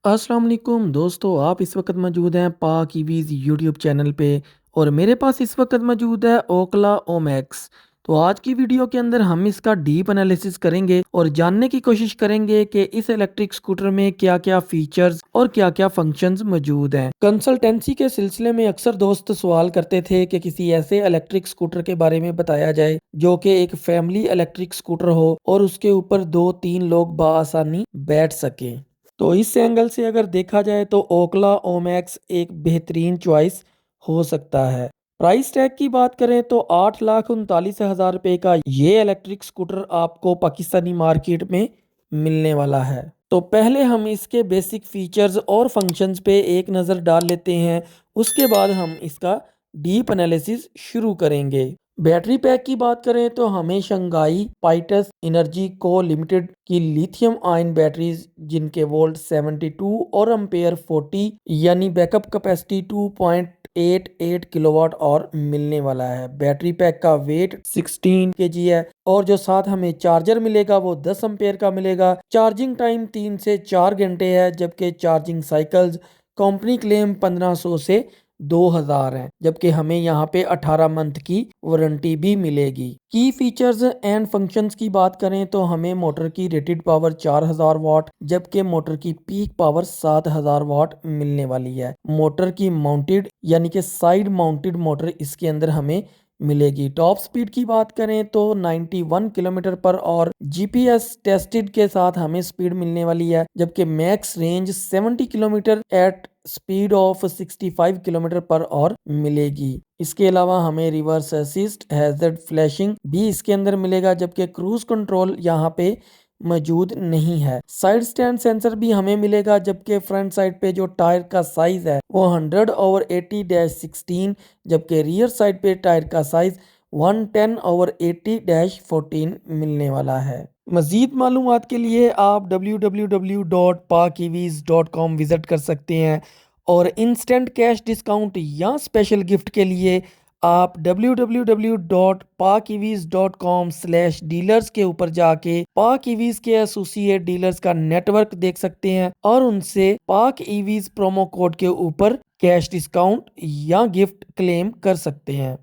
अस्सलाम वालेकुम दोस्तों, आप इस वक्त मौजूद हैं पाक ईवीज़ यूट्यूब चैनल पे और मेरे पास इस वक्त मौजूद है ओकला ओमैक्स। तो आज की वीडियो के अंदर हम इसका डीप एनालिसिस करेंगे और जानने की कोशिश करेंगे कि इस इलेक्ट्रिक स्कूटर में क्या-क्या फीचर्स और क्या-क्या फंक्शंस मौजूद हैं। कंसल्टेंसी के सिलसिले में अक्सर दोस्त सवाल करते थे कि किसी ऐसे इलेक्ट्रिक स्कूटर के बारे में बताया जाए जो कि एक फैमिली इलेक्ट्रिक स्कूटर हो और उसके ऊपर 2-3 लोग बआसानी बैठ सकें। तो इस एंगल से अगर देखा जाए तो ओकला ओमैक्स एक बेहतरीन चॉइस हो सकता है। प्राइस टैग की बात करें तो 8,39,000 रुपए का ये इलेक्ट्रिक स्कूटर आपको पाकिस्तानी मार्केट में मिलने वाला है। तो पहले हम इसके बेसिक फीचर्स और फंक्शंस पे एक नज़र डाल लेते हैं, उसके बाद हम इसका डीप एनालिसिस शुरू करेंगे। बैटरी पैक की बात करें तो हमें शंघाई पाइटस एनर्जी को लिमिटेड की लिथियम आयन बैटरीज जिनके वोल्ट 72 और एम्पेयर 40 यानी बैकअप कैपेसिटी 2.88 किलोवाट और मिलने वाला है। बैटरी पैक का वेट 16 केजी है और जो साथ हमें चार्जर मिलेगा वो 10 एम्पेयर का मिलेगा। चार्जिंग टाइम 3 से 4 घंटे है, जबकि चार्जिंग साइकिल्स कंपनी क्लेम 1500 से 2000 है, जबकि हमें यहाँ पे 18 मंथ की वारंटी भी मिलेगी। की फीचर्स एंड फंक्शंस की बात करें तो हमें मोटर की रेटेड पावर 4000 वाट जबकि मोटर की पीक पावर 7000 वाट मिलने वाली है। मोटर की माउंटेड यानी कि साइड माउंटेड मोटर इसके अंदर हमें मिलेगी। टॉप स्पीड की बात करें तो 91 किलोमीटर पर और जीपीएस टेस्टेड के साथ हमें स्पीड मिलने वाली है, जबकि max range 70 kilometre at speed of 65 kilometre पर और मिलेगी। इसके अलावा हमें रिवर्स असिस्ट हैजर्ड फ्लैशिंग भी इसके अंदर मिलेगा, जबकि क्रूज कंट्रोल यहाँ पे मौजूद नहीं है। साइड स्टैंड सेंसर भी हमें मिलेगा, जबकि फ्रंट साइड पे जो टायर का साइज है वो 100/80-16 जबकि रियर साइड पे टायर का साइज 110/80-14 मिलने वाला है। मज़ीद मालूमात के लिए आप www.pakevs.com विज़िट कर सकते हैं और इंस्टेंट कैश डिस्काउंट या स्पेशल गिफ्ट के लिए आप www.pakevs.com/डीलर्स के ऊपर जाके पाक ईवीज के एसोसिएट डीलर्स का नेटवर्क देख सकते हैं और उनसे पाक ईवीज प्रोमो कोड के ऊपर कैश डिस्काउंट या गिफ्ट क्लेम कर सकते हैं।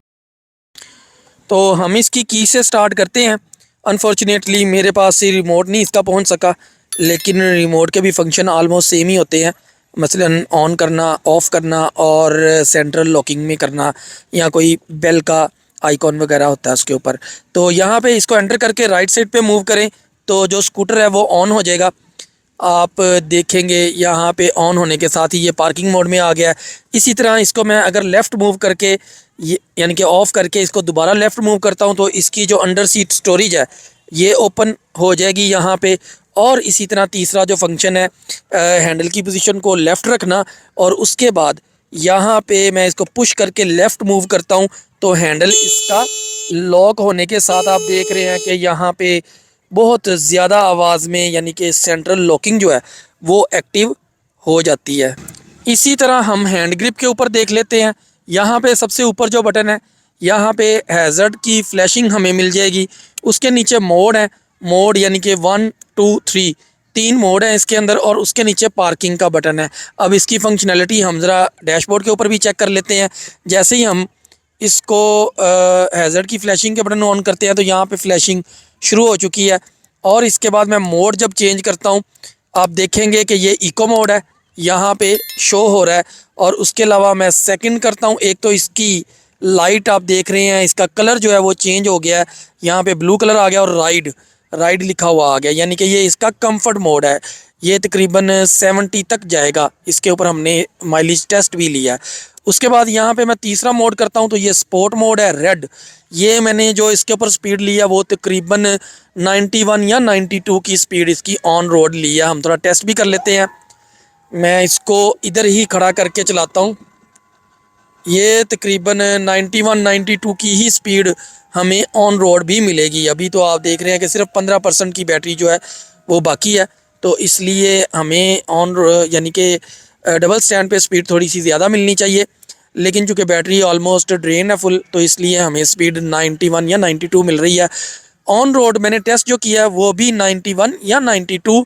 तो हम इसकी की से स्टार्ट करते हैं। अनफॉर्चुनेटली मेरे पास से रिमोट नहीं इसका पहुंच सका, लेकिन रिमोट के भी फंक्शन आलमोस्ट सेम ही होते हैं। मसलन ऑन करना, ऑफ़ करना और सेंट्रल लॉकिंग में करना या कोई बेल का आइकॉन वगैरह होता है उसके ऊपर। तो यहाँ पे इसको एंटर करके राइट साइड पे मूव करें तो जो स्कूटर है वो ऑन हो जाएगा। आप देखेंगे यहाँ पे ऑन होने के साथ ही ये पार्किंग मोड में आ गया है। इसी तरह इसको मैं अगर लेफ़्ट मूव करके ये यानी कि ऑफ़ करके इसको दोबारा लेफ़्ट मूव करता हूँ तो इसकी जो अंडर सीट स्टोरेज है ये ओपन हो जाएगी यहाँ पे। और इसी तरह तीसरा जो फंक्शन है हैंडल की पोजीशन को लेफ़्ट रखना और उसके बाद यहाँ पे मैं इसको पुश करके लेफ़्ट मूव करता हूँ तो हैंडल इसका लॉक होने के साथ आप देख रहे हैं कि यहाँ पे बहुत ज़्यादा आवाज़ में यानी कि सेंट्रल लॉकिंग जो है वो एक्टिव हो जाती है। इसी तरह हम हैंड ग्रिप के ऊपर देख लेते हैं। यहाँ पे सबसे ऊपर जो बटन है यहाँ पे हैज़र्ड की फ्लैशिंग हमें मिल जाएगी। उसके नीचे मोड है, मोड यानी कि 1 2 3 3 मोड है इसके अंदर और उसके नीचे पार्किंग का बटन है। अब इसकी फंक्शनैलिटी हम ज़रा डैशबोर्ड के ऊपर भी चेक कर लेते हैं। जैसे ही हम इसको हैज़र्ड की फ्लैशिंग के बटन ऑन करते हैं तो यहाँ पे फ्लैशिंग शुरू हो चुकी है। और इसके बाद मैं मोड जब चेंज करता हूँ आप देखेंगे कि ये इको मोड है यहाँ पे शो हो रहा है। और उसके अलावा मैं सेकंड करता हूँ, एक तो इसकी लाइट आप देख रहे हैं इसका कलर जो है वो चेंज हो गया है, यहाँ पे ब्लू कलर आ गया और राइड राइड लिखा हुआ आ गया, यानी कि ये इसका कंफर्ट मोड है। ये तकरीबन 70 तक जाएगा, इसके ऊपर हमने माइलेज टेस्ट भी लिया है। उसके बाद यहाँ पे मैं तीसरा मोड करता हूँ तो ये स्पोर्ट मोड है रेड। ये मैंने जो इसके ऊपर स्पीड लिया वो तकरीबन 91 या 92 की स्पीड इसकी ऑन रोड ली है। हम थोड़ा टेस्ट भी कर लेते हैं। मैं इसको इधर ही खड़ा करके चलाता हूँ। ये तकरीबन 91 92 की ही स्पीड हमें ऑन रोड भी मिलेगी। अभी तो आप देख रहे हैं कि सिर्फ 15% की बैटरी जो है वो बाकी है, तो इसलिए हमें ऑन यानी कि डबल स्टैंड पे स्पीड थोड़ी सी ज़्यादा मिलनी चाहिए। लेकिन चूँकि बैटरी ऑलमोस्ट ड्रेन है फुल तो इसलिए हमें स्पीड 91 या 92 मिल रही है। ऑन रोड मैंने टेस्ट जो किया है वो भी 91 या 92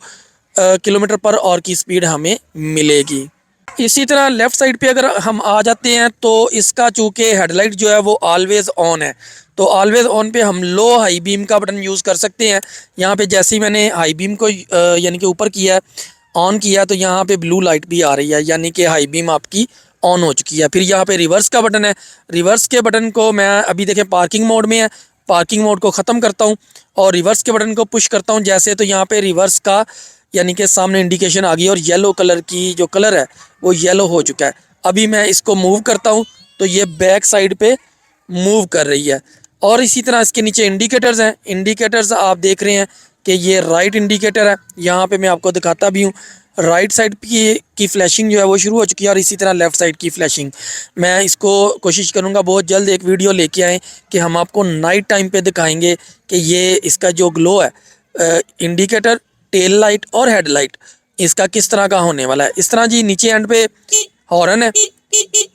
किलोमीटर पर आवर की स्पीड हमें मिलेगी। इसी तरह लेफ़्ट साइड पे अगर हम आ जाते हैं तो इसका चूँकि हेडलाइट जो है वो ऑलवेज़ ऑन है, तो ऑलवेज़ ऑन पे हम लो हाई बीम का बटन यूज़ कर सकते हैं। यहाँ पे जैसे ही मैंने हाई बीम को यानी कि ऊपर किया है, ऑन किया, तो यहाँ पे ब्लू लाइट भी आ रही है, यानी कि हाई बीम आपकी ऑन हो चुकी है। फिर यहाँ पे रिवर्स का बटन है, रिवर्स के बटन को मैं अभी देखें पार्किंग मोड में है, पार्किंग मोड को ख़त्म करता हूँ और रिवर्स के बटन को पुश करता हूँ जैसे, तो यहाँ पे रिवर्स का यानी कि सामने इंडिकेशन आ गई और येलो कलर की जो कलर है वो येलो हो चुका है। अभी मैं इसको मूव करता हूँ तो ये बैक साइड पे मूव कर रही है। और इसी तरह इसके नीचे इंडिकेटर्स हैं, इंडिकेटर्स आप देख रहे हैं कि ये राइट इंडिकेटर है, यहाँ पे मैं आपको दिखाता भी हूँ। राइट साइड की फ्लैशिंग जो है वो शुरू हो चुकी है और इसी तरह लेफ़्ट साइड की फ्लैशिंग। मैं इसको कोशिश करूँगा बहुत जल्द एक वीडियो लेके आएँ कि हम आपको नाइट टाइम पे दिखाएंगे कि ये इसका जो ग्लो है इंडिकेटर, टेल लाइट और हेडलाइट इसका किस तरह का होने वाला है। इस तरह जी नीचे एंड पे हॉर्न है,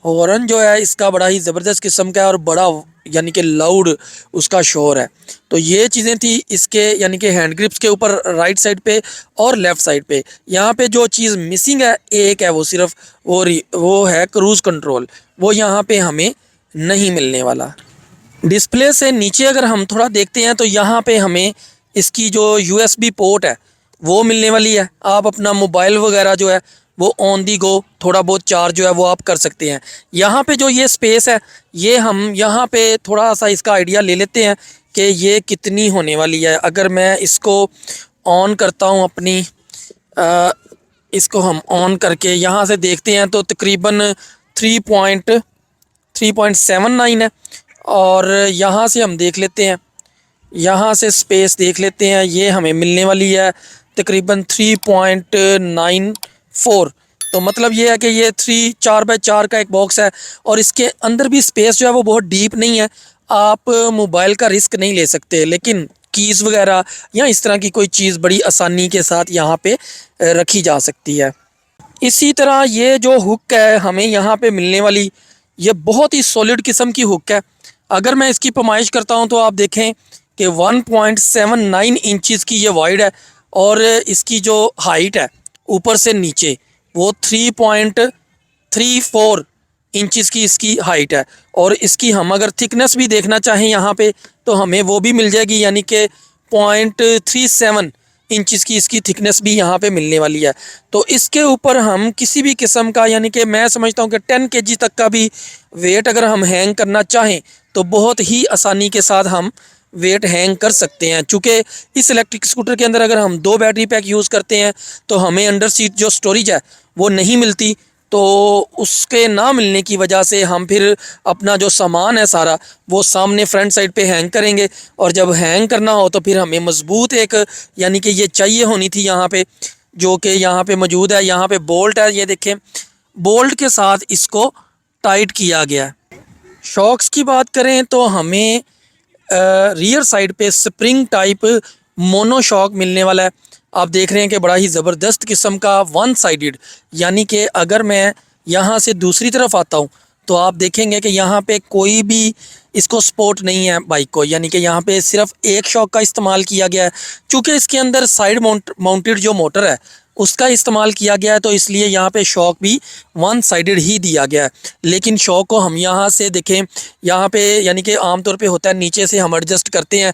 हॉर्न जो है इसका बड़ा ही ज़बरदस्त किस्म का है और बड़ा यानी कि लाउड उसका शोर है। तो ये चीज़ें थी इसके यानी कि हैंड ग्रिप्स के ऊपर राइट साइड पे और लेफ़्ट साइड पे। यहाँ पे जो चीज़ मिसिंग है एक है, वो सिर्फ वो है क्रूज़ कंट्रोल, वो यहाँ पे हमें नहीं मिलने वाला। डिस्प्ले से नीचे अगर हम थोड़ा देखते हैं तो यहाँ पे हमें इसकी जो यूएसबी पोर्ट है वो मिलने वाली है। आप अपना मोबाइल वगैरह जो है वो ऑन दी गो थोड़ा बहुत चार्ज जो है वो आप कर सकते हैं। यहाँ पे जो ये स्पेस है, ये हम यहाँ पे थोड़ा सा इसका आइडिया ले लेते हैं कि ये कितनी होने वाली है। अगर मैं इसको ऑन करता हूँ अपनी इसको हम ऑन करके यहाँ से देखते हैं तो तकरीबन 3.79 है। और यहाँ से हम देख लेते हैं, यहाँ से स्पेस देख लेते हैं, ये हमें मिलने वाली है तकरीबन 3.94। तो मतलब ये है कि ये 4x4 का एक बॉक्स है और इसके अंदर भी स्पेस जो है वो बहुत डीप नहीं है। आप मोबाइल का रिस्क नहीं ले सकते, लेकिन कीज़ वगैरह या इस तरह की कोई चीज़ बड़ी आसानी के साथ यहाँ पे रखी जा सकती है। इसी तरह ये जो हुक है हमें यहाँ पे मिलने वाली, ये बहुत ही सॉलिड किस्म की हुक है। अगर मैं इसकी पैमाइश करता हूँ तो आप देखें कि 1.79 इंचज़ की ये वाइड है और इसकी जो हाइट है ऊपर से नीचे वो 3.34 इंचज़ की इसकी हाइट है। और इसकी हम अगर थिकनेस भी देखना चाहें यहाँ पे तो हमें वो भी मिल जाएगी, यानी कि 0.37 इंचज़ की इसकी थिकनेस भी यहाँ पे मिलने वाली है। तो इसके ऊपर हम किसी भी किस्म का यानी कि मैं समझता हूँ कि 10 kg तक का भी वेट अगर हम हैंग करना चाहें तो बहुत ही आसानी के साथ हम वेट हैंग कर सकते हैं। चूँकि इस इलेक्ट्रिक स्कूटर के अंदर अगर हम 2 बैटरी पैक यूज़ करते हैं तो हमें अंडर सीट जो स्टोरेज है वो नहीं मिलती, तो उसके ना मिलने की वजह से हम फिर अपना जो सामान है सारा वो सामने फ्रंट साइड पे हैंग करेंगे। और जब हैंग करना हो तो फिर हमें मज़बूत एक यानी कि ये चाहिए होनी थी यहाँ पे, जो कि यहाँ पे मौजूद है। यहाँ पे बोल्ट है, ये देखें बोल्ट के साथ इसको टाइट किया गया है। शॉक्स की बात करें तो हमें रियर साइड पे स्प्रिंग टाइप मोनो शॉक मिलने वाला है। आप देख रहे हैं कि बड़ा ही ज़बरदस्त किस्म का वन साइडेड, यानी कि अगर मैं यहाँ से दूसरी तरफ आता हूँ तो आप देखेंगे कि यहाँ पे कोई भी इसको सपोर्ट नहीं है बाइक को, यानी कि यहाँ पे सिर्फ एक शॉक का इस्तेमाल किया गया है। चूँकि इसके अंदर साइड माउंटेड जो मोटर है उसका इस्तेमाल किया गया है तो इसलिए यहाँ पे शॉक भी वन साइडेड ही दिया गया है। लेकिन शॉक को हम यहाँ से देखें, यहाँ पे यानी कि आमतौर पे होता है नीचे से हम एडजस्ट करते हैं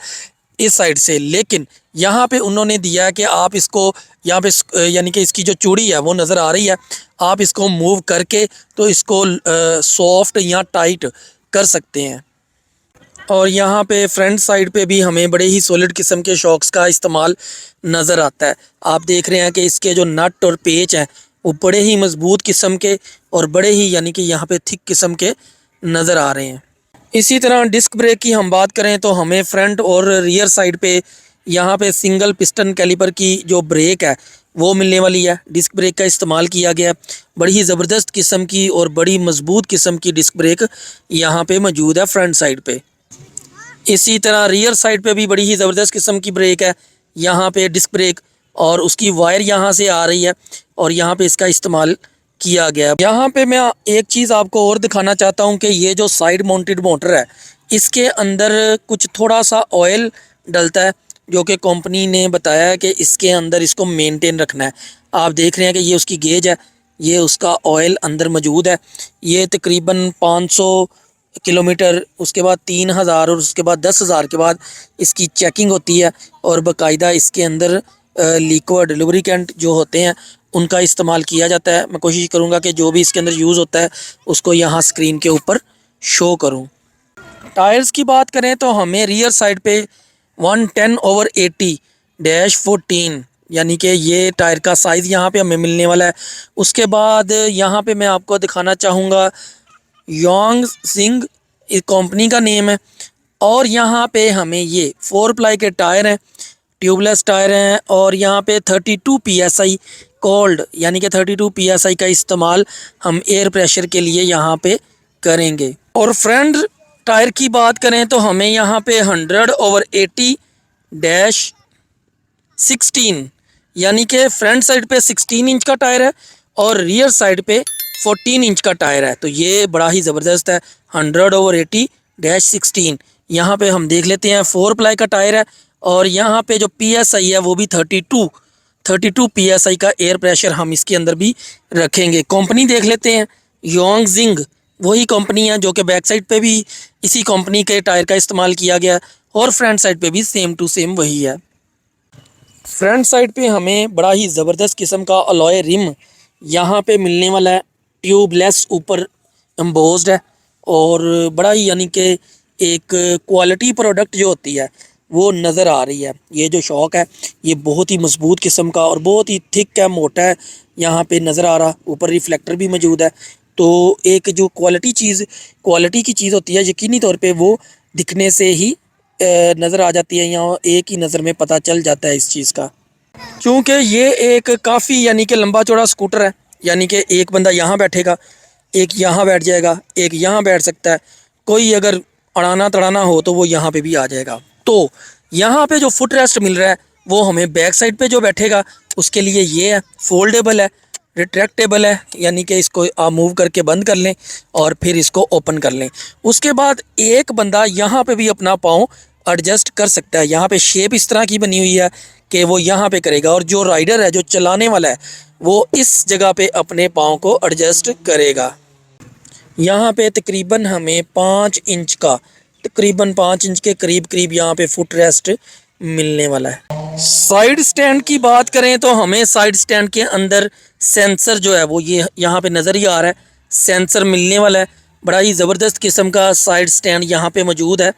इस साइड से, लेकिन यहाँ पे उन्होंने दिया है कि आप इसको यहाँ पे यानी कि इसकी जो चूड़ी है वो नज़र आ रही है, आप इसको मूव करके तो इसको सॉफ्ट या टाइट कर सकते हैं। और यहाँ पे फ्रंट साइड पे भी हमें बड़े ही सॉलिड किस्म के शॉक्स का इस्तेमाल नज़र आता है। आप देख रहे हैं कि इसके जो नट और पेच हैं वो बड़े ही मज़बूत किस्म के और बड़े ही यानी कि यहाँ पे थिक किस्म के नज़र आ रहे हैं। इसी तरह डिस्क ब्रेक की हम बात करें तो हमें फ्रंट और रियर साइड पे यहाँ पे सिंगल पिस्टन कैलिपर की जो ब्रेक है वो मिलने वाली है। डिस्क ब्रेक का इस्तेमाल किया गया, बड़ी ही ज़बरदस्त किस्म की और बड़ी मज़बूत किस्म की डिस्क ब्रेक यहाँ पे मौजूद है फ्रंट साइड पे। इसी तरह रियर साइड पे भी बड़ी ही ज़बरदस्त किस्म की ब्रेक है, यहाँ पे डिस्क ब्रेक और उसकी वायर यहाँ से आ रही है और यहाँ पे इसका इस्तेमाल किया गया है। यहाँ पे मैं एक चीज़ आपको और दिखाना चाहता हूँ कि ये जो साइड माउंटेड मोटर है इसके अंदर कुछ थोड़ा सा ऑयल डलता है, जो कि कंपनी ने बताया है कि इसके अंदर इसको मेंटेन रखना है। आप देख रहे हैं कि ये उसकी गेज है, ये उसका ऑयल अंदर मौजूद है। ये तकरीबन 500 किलोमीटर, उसके बाद 3000 और उसके बाद 10,000 के बाद इसकी चेकिंग होती है और बाकायदा इसके अंदर लिक्विड लुब्रिकेंट जो होते हैं उनका इस्तेमाल किया जाता है। मैं कोशिश करूँगा कि जो भी इसके अंदर यूज़ होता है उसको यहाँ स्क्रीन के ऊपर शो करूँ। टायर्स की बात करें तो हमें रियर साइड पे 110/80-14 यानी कि ये टायर का साइज़ यहाँ पे हमें मिलने वाला है। उसके बाद यहाँ पे मैं आपको दिखाना चाहूँगा योंग सिंग कंपनी का नेम है। और यहाँ पे हमें ये 4 प्लाई के टायर हैं, ट्यूबलेस टायर हैं। और यहाँ पे 32 PSI कोल्ड यानी कि 32 PSI का इस्तेमाल हम एयर प्रेशर के लिए यहाँ पे करेंगे। और फ्रंट टायर की बात करें तो हमें यहाँ पे 100/80-16 यानी कि फ्रंट साइड पे 16 इंच का टायर है और रियर साइड पे 14 इंच का टायर है। तो ये बड़ा ही ज़बरदस्त है। 100/80-16 यहाँ पे हम देख लेते हैं 4 प्लाई का टायर है और यहाँ पे जो PSI है वो भी 32 PSI का एयर प्रेशर हम इसके अंदर भी रखेंगे। कंपनी देख लेते हैं, योंगजिंग वही कंपनी है जो कि बैक साइड पे भी इसी कंपनी के टायर का इस्तेमाल किया गया है और फ्रंट साइड पे भी सेम टू सेम वही है। फ्रंट साइड पे हमें बड़ा ही ज़बरदस्त किस्म का अलॉय रिम यहाँ पे मिलने वाला है, ट्यूबलेस ऊपर एम्बोस्ड है और बड़ा ही यानी कि एक क्वालिटी प्रोडक्ट जो होती है वो नज़र आ रही है। ये जो शॉक है ये बहुत ही मजबूत किस्म का और बहुत ही थिक है, मोटा है, यहाँ पे नज़र आ रहा। ऊपर रिफ्लेक्टर भी मौजूद है। तो एक जो क्वालिटी की चीज़ होती है यकीनी तौर पे वो दिखने से ही नज़र आ जाती है, या एक ही नज़र में पता चल जाता है इस चीज़ का। क्योंकि ये एक काफ़ी यानी कि लंबा चौड़ा स्कूटर है, यानी कि एक बंदा यहाँ बैठेगा, एक यहाँ बैठ जाएगा, एक यहाँ बैठ सकता है। कोई अगर अड़ाना तड़ाना हो तो वो यहाँ पे भी आ जाएगा। तो यहाँ पे जो फुट रेस्ट मिल रहा है वो हमें बैक साइड पे जो बैठेगा उसके लिए ये है, फोल्डेबल है, रिट्रैक्टेबल है, यानी कि इसको आप मूव करके बंद कर लें और फिर इसको ओपन कर लें। उसके बाद एक बंदा यहाँ पे भी अपना पाँव एडजस्ट कर सकता है। यहाँ पे शेप इस तरह की बनी हुई है कि वो यहाँ पे करेगा और जो राइडर है, जो चलाने वाला है, वो इस जगह पे अपने पाँव को एडजस्ट करेगा। यहाँ पे तकरीबन हमें 5 इंच का, तकरीबन 5 इंच के करीब करीब यहाँ पे फुट रेस्ट मिलने वाला है। साइड स्टैंड की बात करें तो हमें साइड स्टैंड के अंदर सेंसर जो है वो ये यहाँ पे नज़र ही आ रहा है, सेंसर मिलने वाला है। बड़ा ही ज़बरदस्त किस्म का साइड स्टैंड यहाँ पे मौजूद है।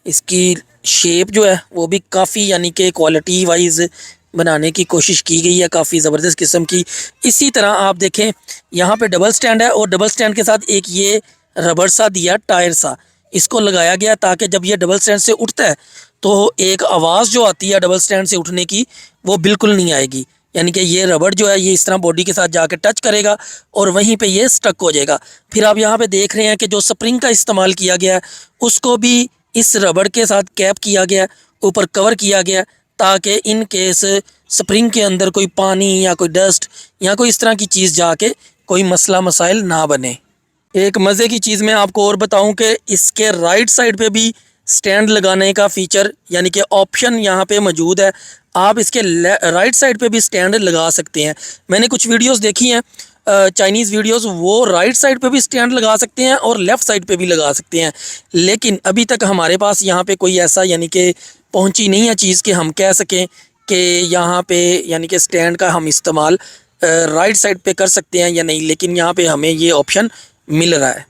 इसकी शेप जो है वो भी काफ़ी यानी कि क्वालिटी वाइज बनाने की कोशिश की गई है, काफ़ी ज़बरदस्त किस्म की। इसी तरह आप देखें यहाँ पे डबल स्टैंड है और डबल स्टैंड के साथ एक ये रबड़ सा दिया, टायर सा इसको लगाया गया ताकि जब ये डबल स्टैंड से उठता है तो एक आवाज़ जो आती है डबल स्टैंड से उठने की वो बिल्कुल नहीं आएगी। यानी कि ये रबड़ जो है ये इस तरह बॉडी के साथ जाके टच करेगा और वहीं पे ये स्टक हो जाएगा। फिर आप यहाँ पे देख रहे हैं कि जो स्प्रिंग का इस्तेमाल किया गया है उसको भी इस रबड़ के साथ कैप किया गया, ऊपर कवर किया गया, ताकि इन केस स्प्रिंग के अंदर कोई पानी या कोई डस्ट या कोई इस तरह की चीज़ जाके कोई मसला मसाइल ना बने। एक मज़े की चीज़ मैं आपको और बताऊं कि इसके राइट साइड पे भी स्टैंड लगाने का फ़ीचर यानी कि ऑप्शन यहाँ पे मौजूद है। आप इसके राइट साइड पे भी स्टैंड लगा सकते हैं। मैंने कुछ वीडियोस देखी हैं, चाइनीज़ वीडियोस, वो राइट साइड पे भी स्टैंड लगा सकते हैं और लेफ़्ट साइड पे भी लगा सकते हैं। लेकिन अभी तक हमारे पास यहाँ पे कोई ऐसा यानी कि पहुँची नहीं है चीज़ कि हम कह सकें कि यहाँ पे यानी कि स्टैंड का हम इस्तेमाल राइट साइड पे कर सकते हैं या नहीं। लेकिन यहाँ पे हमें ये ऑप्शन मिल रहा है।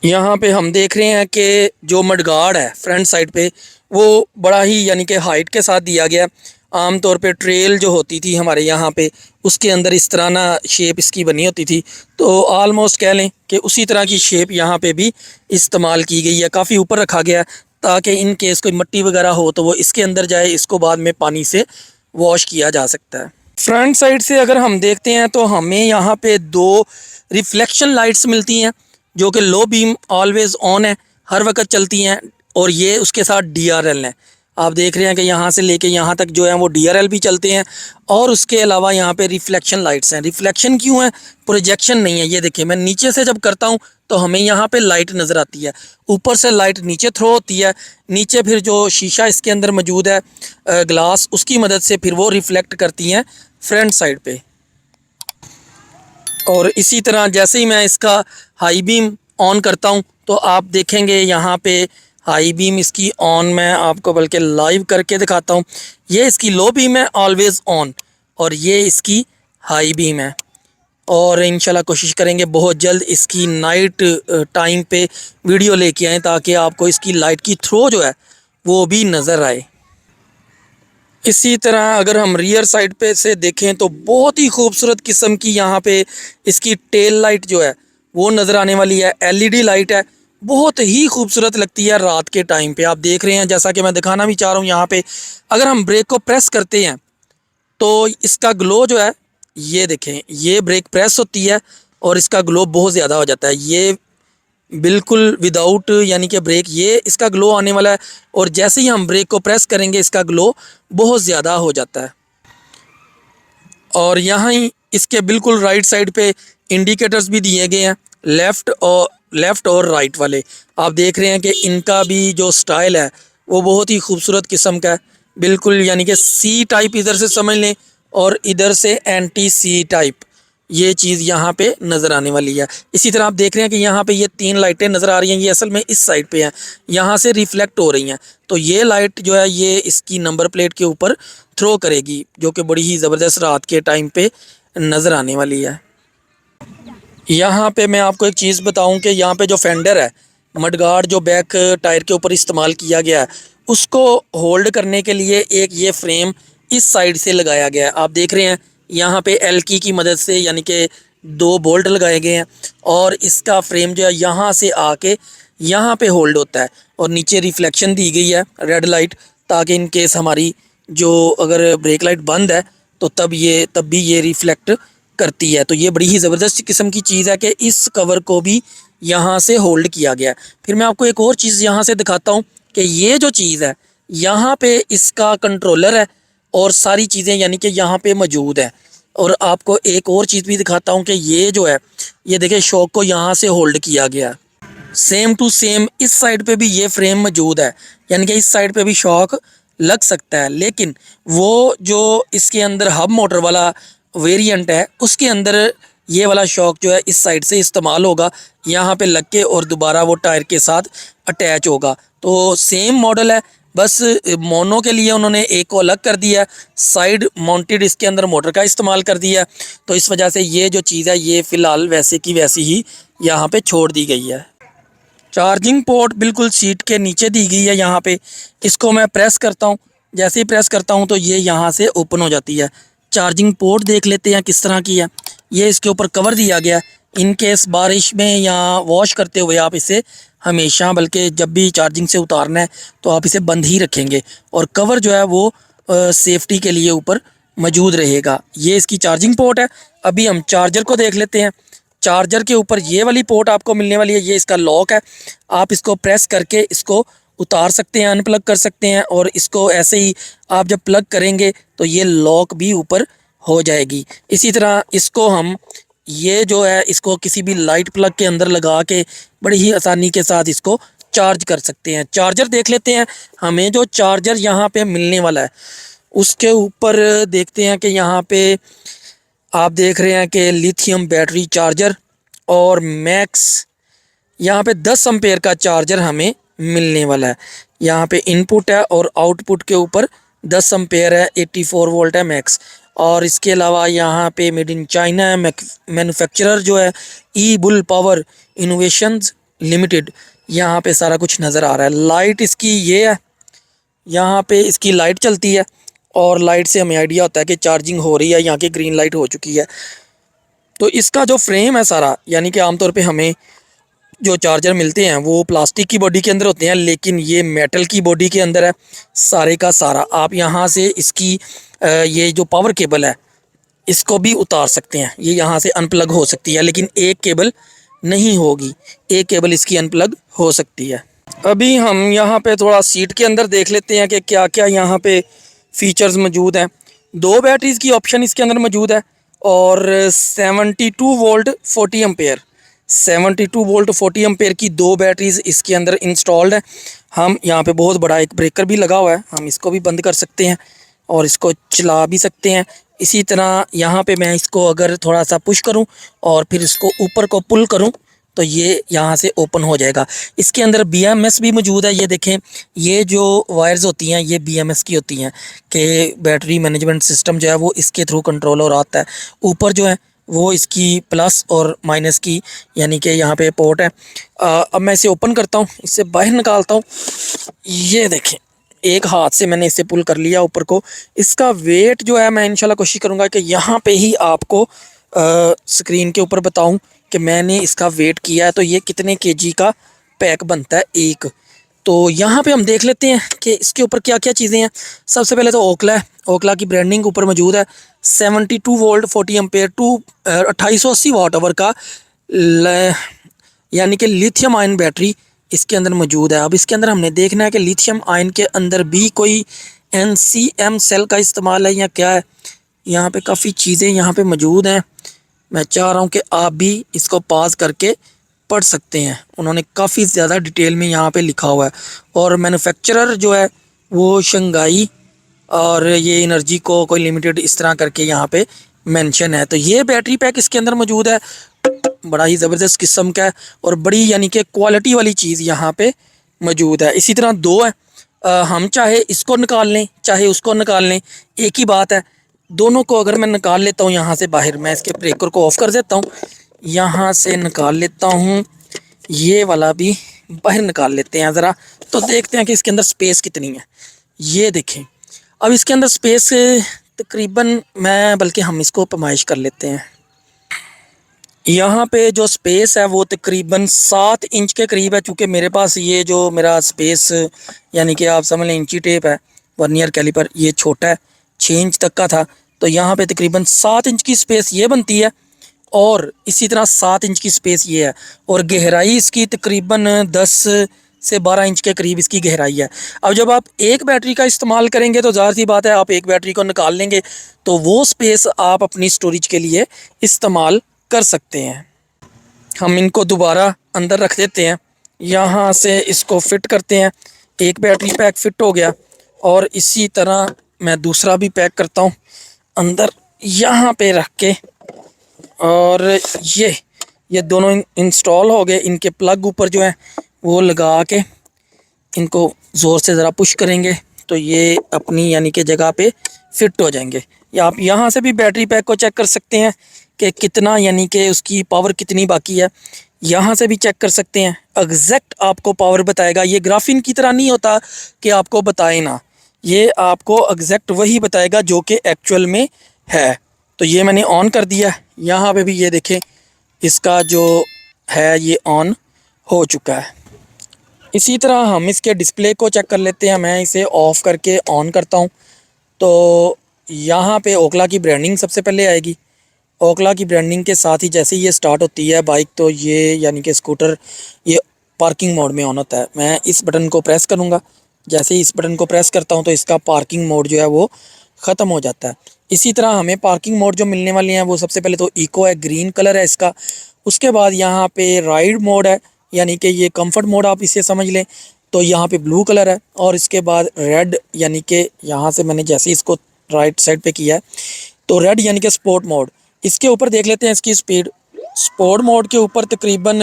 यहाँ पे हम देख रहे हैं कि जो मडगार्ड है फ्रंट साइड पे वो बड़ा ही यानी कि हाइट के साथ दिया गया। आम तौर पे ट्रेल जो होती थी हमारे यहाँ पे उसके अंदर इस तरह ना शेप इसकी बनी होती थी, तो आलमोस्ट कह लें कि उसी तरह की शेप यहाँ पे भी इस्तेमाल की गई है। काफ़ी ऊपर रखा गया ताकि इन केस कोई मिट्टी वगैरह हो तो वो इसके अंदर जाए, इसको बाद में पानी से वॉश किया जा सकता है। फ्रंट साइड से अगर हम देखते हैं तो हमें यहाँ पे 2 रिफ्लेक्शन लाइट्स मिलती हैं जो कि लो बीम ऑलवेज़ ऑन है, हर वक्त चलती हैं, और ये उसके साथ DRL है। आप देख रहे हैं कि यहाँ से लेके यहाँ तक जो है वो DRL भी चलते हैं। और उसके अलावा यहाँ पे रिफ्लेक्शन लाइट्स हैं। रिफ्लेक्शन क्यों है, प्रोजेक्शन नहीं है। ये देखिए मैं नीचे से जब करता हूँ तो हमें यहाँ पे लाइट नज़र आती है, ऊपर से लाइट नीचे थ्रो होती है, नीचे फिर जो शीशा इसके अंदर मौजूद है ग्लास, उसकी मदद से फिर वो रिफ्लेक्ट करती हैं फ्रंट साइड पे। और इसी तरह जैसे ही मैं इसका हाई बीम ऑन करता हूँ तो आप देखेंगे यहाँ पे हाई बीम इसकी ऑन, मैं आपको बल्कि लाइव करके दिखाता हूँ। ये इसकी लो बीम है ऑलवेज़ ऑन, और ये इसकी हाई बीम है। और इंशाल्लाह कोशिश करेंगे बहुत जल्द इसकी नाइट टाइम पे वीडियो लेके आएँ ताकि आपको इसकी लाइट की थ्रो जो है वो भी नज़र आए। इसी तरह अगर हम रियर साइड पे से देखें तो बहुत ही खूबसूरत किस्म की यहाँ पे इसकी टेल लाइट जो है वो नज़र आने वाली है। LED लाइट है, बहुत ही खूबसूरत लगती है रात के टाइम पे। आप देख रहे हैं जैसा कि मैं दिखाना भी चाह रहा हूँ यहाँ पे, अगर हम ब्रेक को प्रेस करते हैं तो इसका ग्लो जो है, ये देखें, ये ब्रेक प्रेस होती है और इसका ग्लो बहुत ज़्यादा हो जाता है। ये बिल्कुल विदाउट यानी कि ब्रेक, ये इसका ग्लो आने वाला है, और जैसे ही हम ब्रेक को प्रेस करेंगे इसका ग्लो बहुत ज़्यादा हो जाता है। और यहाँ ही इसके बिल्कुल राइट साइड पे इंडिकेटर्स भी दिए गए हैं, लेफ़्ट और राइट वाले। आप देख रहे हैं कि इनका भी जो स्टाइल है वो बहुत ही खूबसूरत किस्म का है, बिल्कुल यानी कि C टाइप इधर से समझ लें और इधर से एंटी C टाइप, ये चीज़ यहाँ पे नज़र आने वाली है। इसी तरह आप देख रहे हैं कि यहाँ पे ये 3 लाइटें नज़र आ रही हैं, ये असल में इस साइड पे हैं, यहाँ से रिफ्लेक्ट हो रही हैं। तो ये लाइट जो है ये इसकी नंबर प्लेट के ऊपर थ्रो करेगी, जो कि बड़ी ही ज़बरदस्त रात के टाइम पे नज़र आने वाली है। यहाँ पे मैं आपको एक चीज़ बताऊँ कि यहाँ पे जो फेंडर है, मडगार्ड जो बैक टायर के ऊपर इस्तेमाल किया गया है, उसको होल्ड करने के लिए एक ये फ्रेम इस साइड से लगाया गया है। आप देख रहे हैं यहाँ पे एल्की की मदद से यानी कि 2 बोल्ट लगाए गए हैं, और इसका फ्रेम जो है यहाँ से आके यहाँ पे होल्ड होता है, और नीचे रिफ्लेक्शन दी गई है रेड लाइट, ताकि इन केस हमारी जो अगर ब्रेक लाइट बंद है तो तब भी ये रिफ्लेक्ट करती है। तो ये बड़ी ही ज़बरदस्त किस्म की चीज़ है कि इस कवर को भी यहाँ से होल्ड किया गया है। फिर मैं आपको एक और चीज़ यहाँ से दिखाता हूँ कि ये जो चीज़ है यहाँ पे इसका कंट्रोलर है और सारी चीज़ें यानी कि यहाँ पे मौजूद है। और आपको एक और चीज़ भी दिखाता हूँ कि ये जो है, ये देखिए शॉक को यहाँ से होल्ड किया गया है। सेम टू सेम इस साइड पे भी ये फ्रेम मौजूद है, यानी कि इस साइड पे भी शॉक लग सकता है, लेकिन वो जो इसके अंदर हब मोटर वाला वेरिएंट है उसके अंदर ये वाला शॉक जो है इस साइड से इस्तेमाल होगा, यहाँ पे लग के और दोबारा वो टायर के साथ अटैच होगा। तो सेम मॉडल है, बस मोनो के लिए उन्होंने एक को अलग कर दिया, साइड माउंटेड इसके अंदर मोटर का इस्तेमाल कर दिया। तो इस वजह से ये जो चीज़ है ये फ़िलहाल वैसे की वैसी ही यहाँ पे छोड़ दी गई है। चार्जिंग पोर्ट बिल्कुल सीट के नीचे दी गई है यहाँ पे। इसको मैं प्रेस करता हूँ, जैसे ही प्रेस करता हूँ तो ये यहाँ से ओपन हो जाती है। चार्जिंग पोर्ट देख लेते हैं किस तरह की है। ये इसके ऊपर कवर दिया गया है, इन केस बारिश में या वॉश करते हुए आप इसे हमेशा, बल्कि जब भी चार्जिंग से उतारना है तो आप इसे बंद ही रखेंगे, और कवर जो है वो सेफ्टी के लिए ऊपर मौजूद रहेगा। ये इसकी चार्जिंग पोर्ट है। अभी हम चार्जर को देख लेते हैं। चार्जर के ऊपर ये वाली पोर्ट आपको मिलने वाली है, ये इसका लॉक है। आप इसको प्रेस करके इसको उतार सकते हैं, अनप्लग कर सकते हैं, और इसको ऐसे ही आप जब प्लग करेंगे तो ये लॉक भी ऊपर हो जाएगी। इसी तरह इसको हम ये जो है इसको किसी भी लाइट प्लग के अंदर लगा के बड़ी ही आसानी के साथ इसको चार्ज कर सकते हैं। चार्जर देख लेते हैं, हमें जो चार्जर यहाँ पे मिलने वाला है उसके ऊपर देखते हैं कि यहाँ पे आप देख रहे हैं कि लिथियम बैटरी चार्जर और मैक्स, यहाँ पे 10 एम्पेयर का चार्जर हमें मिलने वाला है। यहाँ पे इनपुट है और आउटपुट के ऊपर 10 एम्पेयर है, 84 वोल्ट है मैक्स। और इसके अलावा यहाँ पे मेड इन चाइना है, मैन्युफैक्चरर जो है ई बुल पावर इनोवेशंस लिमिटेड, यहाँ पे सारा कुछ नज़र आ रहा है। लाइट इसकी ये है, यहाँ पे इसकी लाइट चलती है और लाइट से हमें आइडिया होता है कि चार्जिंग हो रही है, यहाँ की ग्रीन लाइट हो चुकी है। तो इसका जो फ्रेम है सारा, यानी कि आमतौर पे हमें जो चार्जर मिलते हैं वो प्लास्टिक की बॉडी के अंदर होते हैं, लेकिन ये मेटल की बॉडी के अंदर है सारे का सारा। आप यहाँ से इसकी ये जो पावर केबल है इसको भी उतार सकते हैं, ये यहाँ से अनप्लग हो सकती है, लेकिन एक केबल नहीं होगी, एक केबल इसकी अनप्लग हो सकती है। अभी हम यहाँ पे थोड़ा सीट के अंदर देख लेते हैं कि क्या क्या यहाँ पे फीचर्स मौजूद हैं। दो बैटरीज़ की ऑप्शन इसके अंदर मौजूद है और 72 वोल्ट 40 एम्पेयर, 72 वोल्ट 40 एम्पेयर की दो बैटरीज़ इसके अंदर इंस्टॉल्ड है। हम यहाँ पे बहुत बड़ा एक ब्रेकर भी लगा हुआ है, हम इसको भी बंद कर सकते हैं और इसको चला भी सकते हैं। इसी तरह यहाँ पे मैं इसको अगर थोड़ा सा पुश करूँ और फिर इसको ऊपर को पुल करूँ तो ये यहाँ से ओपन हो जाएगा। इसके अंदर BMS भी मौजूद है। ये देखें, ये जो वायर्स होती हैं ये BMS की होती हैं कि बैटरी मैनेजमेंट सिस्टम जो है वो इसके थ्रू कंट्रोल हो रहा है। ऊपर जो है वो इसकी प्लस और माइनस की यानी कि यहाँ पे पोर्ट है। अब मैं इसे ओपन करता हूँ, इससे बाहर निकालता हूँ। ये देखें, एक हाथ से मैंने इसे पुल कर लिया ऊपर को। इसका वेट जो है मैं इंशाल्लाह कोशिश करूँगा कि यहाँ पे ही आपको स्क्रीन के ऊपर बताऊँ कि मैंने इसका वेट किया है तो ये कितने केजी का पैक बनता है एक। तो यहाँ पे हम देख लेते हैं कि इसके ऊपर क्या क्या चीज़ें हैं। सबसे पहले तो ओखला है, ओखला की ब्रांडिंग ऊपर मौजूद है। 72 वोल्ट 40 एम्पेयर 2880 वाट आवर का यानी कि लिथियम आयन बैटरी इसके अंदर मौजूद है। अब इसके अंदर हमने देखना है कि लिथियम आयन के अंदर भी कोई NCM सेल का इस्तेमाल है या क्या है। यहाँ पे काफ़ी चीज़ें यहाँ पे मौजूद हैं, मैं चाह रहा हूँ कि आप भी इसको पास करके पढ़ सकते हैं। उन्होंने काफ़ी ज़्यादा डिटेल में यहाँ पे लिखा हुआ है और मैन्युफैक्चरर जो है वो शंघाई और ये एनर्जी को कोई लिमिटेड इस तरह करके यहाँ पे मेंशन है। तो ये बैटरी पैक इसके अंदर मौजूद है, बड़ा ही ज़बरदस्त किस्म का है और बड़ी यानी कि क्वालिटी वाली चीज़ यहाँ पे मौजूद है। इसी तरह दो है, हम चाहे इसको निकाल लें चाहे उसको निकाल लें, एक ही बात है। दोनों को अगर मैं निकाल लेता हूँ यहाँ से बाहर, मैं इसके ब्रेकर को ऑफ कर देता हूँ, यहाँ से निकाल लेता हूँ, ये वाला भी बाहर निकाल लेते हैं ज़रा, तो देखते हैं कि इसके अंदर स्पेस कितनी है। ये देखें, अब इसके अंदर स्पेस तकरीबन मैं बल्कि हम इसको पैमाइश कर लेते हैं। यहाँ पे जो स्पेस है वो तकरीबन 7 इंच के करीब है। चूँकि मेरे पास ये जो मेरा स्पेस यानी कि आप समझ लें इंची टेप है, वर्नियर कैलिपर, ये छोटा है, 6 इंच तक का था, तो यहाँ पे तकरीबन 7 इंच की स्पेस ये बनती है और इसी तरह 7 इंच की स्पेस ये है और गहराई इसकी तकरीबन 10 से 12 इंच के करीब इसकी गहराई है। अब जब आप एक बैटरी का इस्तेमाल करेंगे तो ज़ाहिर सी बात है आप एक बैटरी को निकाल लेंगे तो वो स्पेस आप अपनी स्टोरेज के लिए इस्तेमाल कर सकते हैं। हम इनको दोबारा अंदर रख देते हैं, यहाँ से इसको फिट करते हैं। एक बैटरी पैक फिट हो गया और इसी तरह मैं दूसरा भी पैक करता हूँ अंदर यहाँ पे रख के। और ये दोनों इंस्टॉल हो गए। इनके प्लग ऊपर जो है वो लगा के इनको ज़ोर से ज़रा पुश करेंगे तो ये अपनी यानी कि जगह पे फिट हो जाएंगे। या आप यहाँ से भी बैटरी पैक को चेक कर सकते हैं कि कितना यानी कि उसकी पावर कितनी बाकी है, यहाँ से भी चेक कर सकते हैं। एग्जैक्ट आपको पावर बताएगा, ये ग्राफिन की तरह नहीं होता कि आपको बताए ना, ये आपको एग्जैक्ट वही बताएगा जो कि एक्चुअल में है। तो ये मैंने ऑन कर दिया, यहाँ पे भी ये देखें इसका जो है ये ऑन हो चुका है। इसी तरह हम इसके डिस्प्ले को चेक कर लेते हैं। मैं इसे ऑफ़ करके ऑन करता हूँ तो यहाँ पे ओखला की ब्रांडिंग सबसे पहले आएगी। ओखला की ब्रांडिंग के साथ ही जैसे ही ये स्टार्ट होती है बाइक तो ये यानी कि स्कूटर ये पार्किंग मोड में ऑन होता है। मैं इस बटन को प्रेस करूँगा, जैसे ही इस बटन को प्रेस करता हूँ तो इसका पार्किंग मोड जो है वो ख़त्म हो जाता है। इसी तरह हमें पार्किंग मोड जो मिलने वाले हैं वो सबसे पहले तो इको है, ग्रीन कलर है इसका। उसके बाद यहाँ पे राइड मोड है यानी कि ये कंफर्ट मोड आप इसे समझ लें, तो यहाँ पे ब्लू कलर है। और इसके बाद रेड यानी कि यहाँ से मैंने जैसे इसको राइट साइड पे किया है तो रेड यानी कि स्पोर्ट मोड। इसके ऊपर देख लेते हैं इसकी स्पीड। स्पोर्ट मोड के ऊपर तकरीबन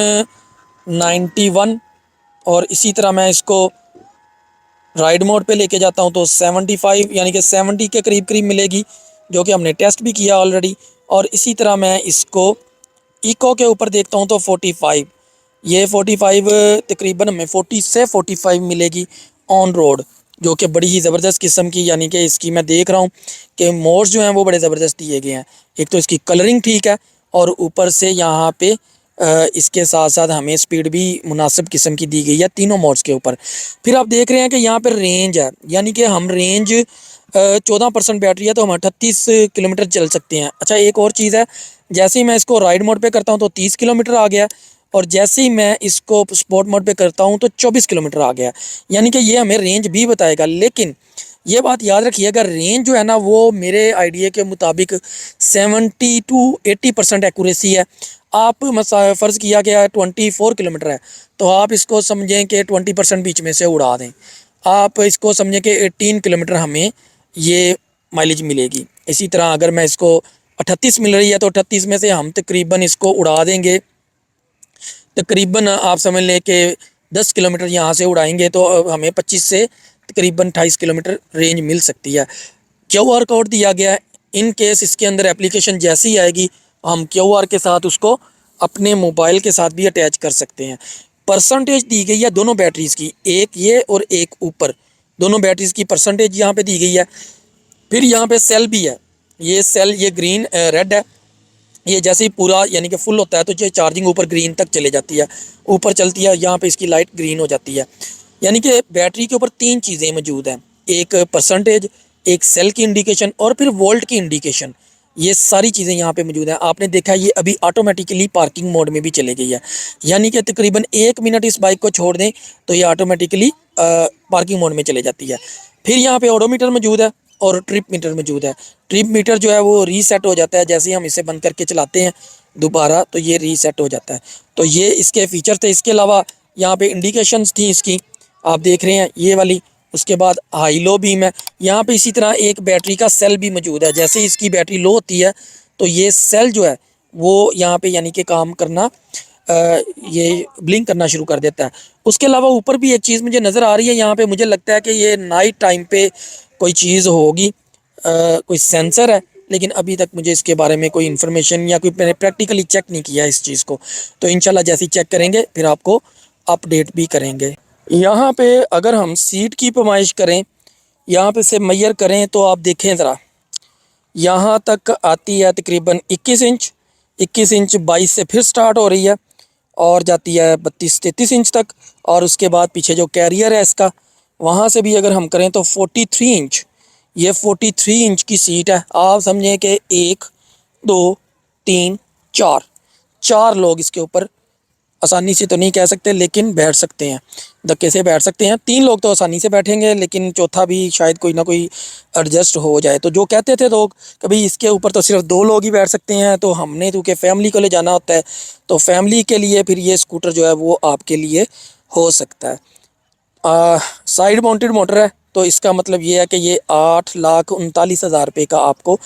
91 और इसी तरह मैं इसको राइड मोड पे लेके जाता हूँ तो 75 यानी कि 70 के करीब करीब मिलेगी, जो कि हमने टेस्ट भी किया ऑलरेडी। और इसी तरह मैं इसको इको के ऊपर देखता हूँ तो 45, ये 45 तकरीबन हमें 40 से 45 मिलेगी ऑन रोड, जो कि बड़ी ही ज़बरदस्त किस्म की यानी कि इसकी मैं देख रहा हूँ कि मोड्स जो हैं वो बड़े ज़बरदस्त दिए गए हैं। एक तो इसकी कलरिंग ठीक है और ऊपर से यहाँ पे इसके साथ साथ हमें स्पीड भी मुनासिब किस्म की दी गई है तीनों मोड्स के ऊपर। फिर आप देख रहे हैं कि यहाँ पर रेंज है, यानी कि हम रेंज 14% बैटरी है तो हम 38 किलोमीटर चल सकते हैं। अच्छा, एक और चीज़ है, जैसे ही मैं इसको राइड मोड पे करता हूँ तो 30 किलोमीटर आ गया और जैसे ही मैं इसको स्पोर्ट मोड पे करता हूँ तो 24 किलोमीटर आ गया। यानी कि ये हमें रेंज भी बताएगा, लेकिन ये बात याद रखिएगा रेंज जो है ना वो मेरे आइडिया के मुताबिक 70 टू 80% एक्यूरेसी है। आप फ़र्ज़ किया गया 24 किलोमीटर है, तो आप इसको समझें कि 20% बीच में से उड़ा दें। आप इसको समझें कि 18 किलोमीटर हमें ये माइलेज मिलेगी। इसी तरह अगर मैं इसको 38 मिल रही है तो 38 में से हम तकरीबन इसको उड़ा देंगे, तकरीबन आप समझ लें कि 10 किलोमीटर यहाँ से उड़ाएंगे तो हमें 25 से तकरीबन 28 किलोमीटर रेंज मिल सकती है। QR कोड दिया गया है, इन केस इसके अंदर एप्लीकेशन जैसी आएगी हम QR के साथ उसको अपने मोबाइल के साथ भी अटैच कर सकते हैं। परसेंटेज दी गई है दोनों बैटरीज़ की, एक ये और एक ऊपर, दोनों बैटरीज़ की परसेंटेज यहाँ पे दी गई है। फिर यहाँ पे सेल भी है, ये सेल ये ग्रीन रेड है, ये जैसे ही पूरा यानी कि फुल होता है तो ये चार्जिंग ऊपर ग्रीन तक चले जाती है, ऊपर चलती है, यहाँ पे इसकी लाइट ग्रीन हो जाती है। यानी कि बैटरी के ऊपर तीन चीज़ें मौजूद हैं, एक परसेंटेज, एक सेल की इंडिकेशन और फिर वोल्ट की इंडिकेशन। ये सारी चीज़ें यहाँ पे मौजूद हैं। आपने देखा ये अभी ऑटोमेटिकली पार्किंग मोड में भी चली गई है, यानी कि तकरीबन 1 मिनट इस बाइक को छोड़ दें तो ये ऑटोमेटिकली पार्किंग मोड में चले जाती है। फिर यहाँ पे ओडोमीटर मौजूद है और ट्रिप मीटर मौजूद है। ट्रिप मीटर जो है वो रीसेट हो जाता है जैसे ही हम इसे बंद करके चलाते हैं दोबारा, तो ये रीसेट हो जाता है। तो ये इसके फीचर थे। इसके अलावा यहाँ पे इंडिकेशंस थी इसकी, आप देख रहे हैं ये वाली। उसके बाद हाई लो बीम है। यहाँ पे इसी तरह एक बैटरी का सेल भी मौजूद है, जैसे ही इसकी बैटरी लो होती है तो ये सेल जो है वो यहाँ पे यानी कि काम करना ये ब्लिंक करना शुरू कर देता है। उसके अलावा ऊपर भी एक चीज़ मुझे नज़र आ रही है यहाँ पे, मुझे लगता है कि ये नाइट टाइम पे कोई चीज़ होगी, कोई सेंसर है, लेकिन अभी तक मुझे इसके बारे में कोई इन्फॉर्मेशन या कोई मैंने प्रैक्टिकली चेक नहीं किया इस चीज़ को। तो इंशाल्लाह जैसे ही चेक करेंगे फिर आपको अपडेट भी करेंगे। यहाँ पे अगर हम सीट की पैमाइश करें, यहाँ पे से मेजर करें तो आप देखें ज़रा, यहाँ तक आती है तकरीबन 21 इंच। 21 इंच 22 से फिर स्टार्ट हो रही है और जाती है 32-33 इंच तक। और उसके बाद पीछे जो कैरियर है इसका, वहाँ से भी अगर हम करें तो 43 इंच, ये 43 इंच की सीट है। आप समझें कि 1 2 3 4 4 लोग इसके ऊपर आसानी से तो नहीं कह सकते लेकिन बैठ सकते हैं, धक्के से बैठ सकते हैं। 3 लोग तो आसानी से बैठेंगे, लेकिन चौथा भी शायद कोई ना कोई एडजस्ट हो जाए। तो जो कहते थे लोग कभी इसके ऊपर तो सिर्फ 2 लोग ही बैठ सकते हैं, तो हमने क्योंकि फैमिली को ले जाना होता है तो फैमिली के लिए फिर ये स्कूटर जो है वो आपके लिए हो सकता है। साइड माउंटेड मोटर है, तो इसका मतलब ये है कि ये 8,39,000 रुपये का आपको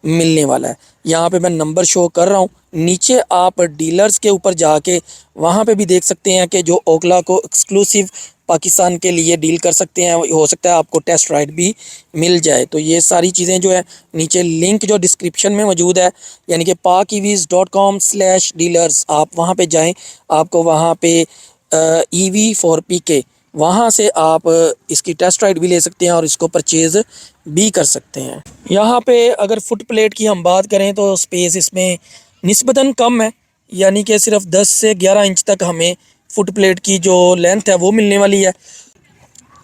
मिलने वाला है। यहाँ पे मैं नंबर शो कर रहा हूँ, नीचे आप डीलर्स के ऊपर जाके वहाँ पे भी देख सकते हैं कि जो ओखला को एक्सक्लूसिव पाकिस्तान के लिए डील कर सकते हैं, हो सकता है आपको टेस्ट राइड भी मिल जाए। तो ये सारी चीज़ें जो है नीचे लिंक जो डिस्क्रिप्शन में मौजूद है, यानी कि pakevis.com/dealers, आप वहाँ पे जाएँ, आपको वहाँ पे EV4PK वहाँ से आप इसकी टेस्ट राइड भी ले सकते हैं और इसको परचेज़ भी कर सकते हैं। यहाँ पे अगर फुट प्लेट की हम बात करें तो स्पेस इसमें निस्बतन कम है, यानी कि सिर्फ 10 से 11 इंच तक हमें फुट प्लेट की जो लेंथ है वो मिलने वाली है।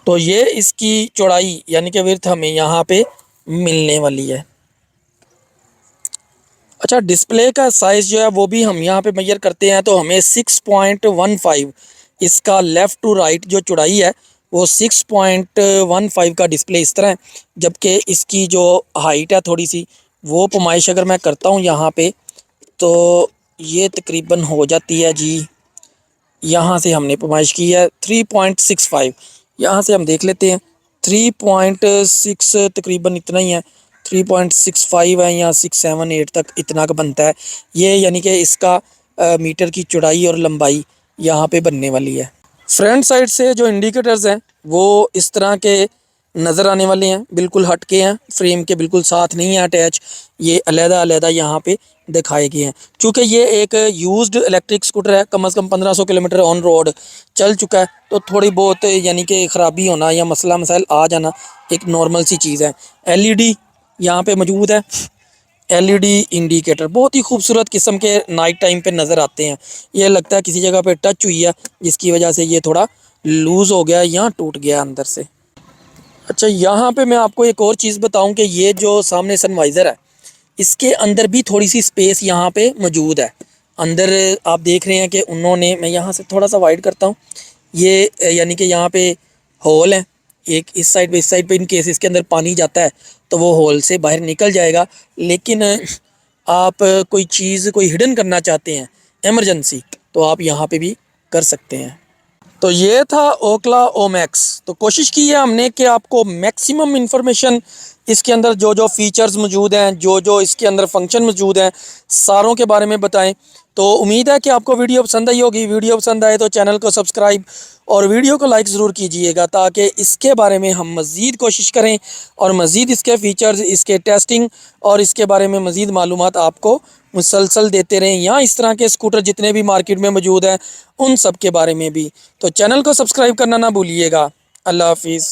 तो ये इसकी चौड़ाई यानी कि विड्थ हमें यहाँ पे मिलने वाली है। अच्छा, डिस्प्ले का साइज़ जो है वो भी हम यहाँ पे मेजर करते हैं तो हमें 6.15 इसका लेफ़्ट टू राइट जो चौड़ाई है वो 6.15 का डिस्प्ले इस तरह है, जबकि इसकी जो हाइट है थोड़ी सी वो पैमाइश अगर मैं करता हूँ यहाँ पे तो ये तकरीबन हो जाती है जी, यहाँ से हमने पैमाइश की है 3.65। यहाँ से हम देख लेते हैं 3.6 तकरीबन इतना ही है, 3.65 है या 678 तक इतना का बनता है ये, यानी कि इसका मीटर की चौड़ाई और लंबाई यहाँ पे बनने वाली है। फ्रंट साइड से जो इंडिकेटर्स हैं वो इस तरह के नज़र आने वाले हैं, बिल्कुल हट के हैं, फ्रेम के बिल्कुल साथ नहीं है अटैच, ये अलहदा यहाँ पे दिखाए गए हैं। चूँकि ये एक यूज्ड इलेक्ट्रिक स्कूटर है, कम से कम 1500 किलोमीटर ऑन रोड चल चुका है, तो थोड़ी बहुत यानी कि ख़राबी होना या मसला मसाइल आ जाना एक नॉर्मल सी चीज़ है। LED यहाँ पे मौजूद है, LED इंडिकेटर बहुत ही खूबसूरत किस्म के नाइट टाइम पे नज़र आते हैं। ये लगता है किसी जगह पे टच हुई है जिसकी वजह से ये थोड़ा लूज़ हो गया या टूट गया अंदर से। अच्छा, यहाँ पे मैं आपको एक और चीज़ बताऊं कि ये जो सामने सनवाइज़र है इसके अंदर भी थोड़ी सी स्पेस यहाँ पे मौजूद है। अंदर आप देख रहे हैं कि उन्होंने, मैं यहाँ से थोड़ा सा वाइड करता हूँ, ये यानी कि यहाँ पे होल है एक, इस साइड पे इन केस इसके अंदर पानी जाता है तो वो होल से बाहर निकल जाएगा। लेकिन आप कोई चीज़ कोई हिडन करना चाहते हैं इमरजेंसी, तो आप यहाँ पे भी कर सकते हैं। तो ये था ओकला ओ मैक्स। तो कोशिश की है हमने कि आपको मैक्सिमम इन्फॉर्मेशन इसके अंदर जो जो फीचर्स मौजूद हैं, जो जो इसके अंदर फंक्शन मौजूद हैं, सारों के बारे में बताएं। तो उम्मीद है कि आपको वीडियो पसंद आई होगी। वीडियो पसंद आए तो चैनल को सब्सक्राइब और वीडियो को लाइक ज़रूर कीजिएगा, ताकि इसके बारे में हम मज़ीद कोशिश करें और मज़ीद इसके फ़ीचर्स, इसके टेस्टिंग और इसके बारे में मज़ीद मालूमात आपको मुसलसल देते रहें, या इस तरह के स्कूटर जितने भी मार्केट में मौजूद हैं उन सब के बारे में भी। तो चैनल को सब्सक्राइब करना ना भूलिएगा। अल्लाह हाफिज़।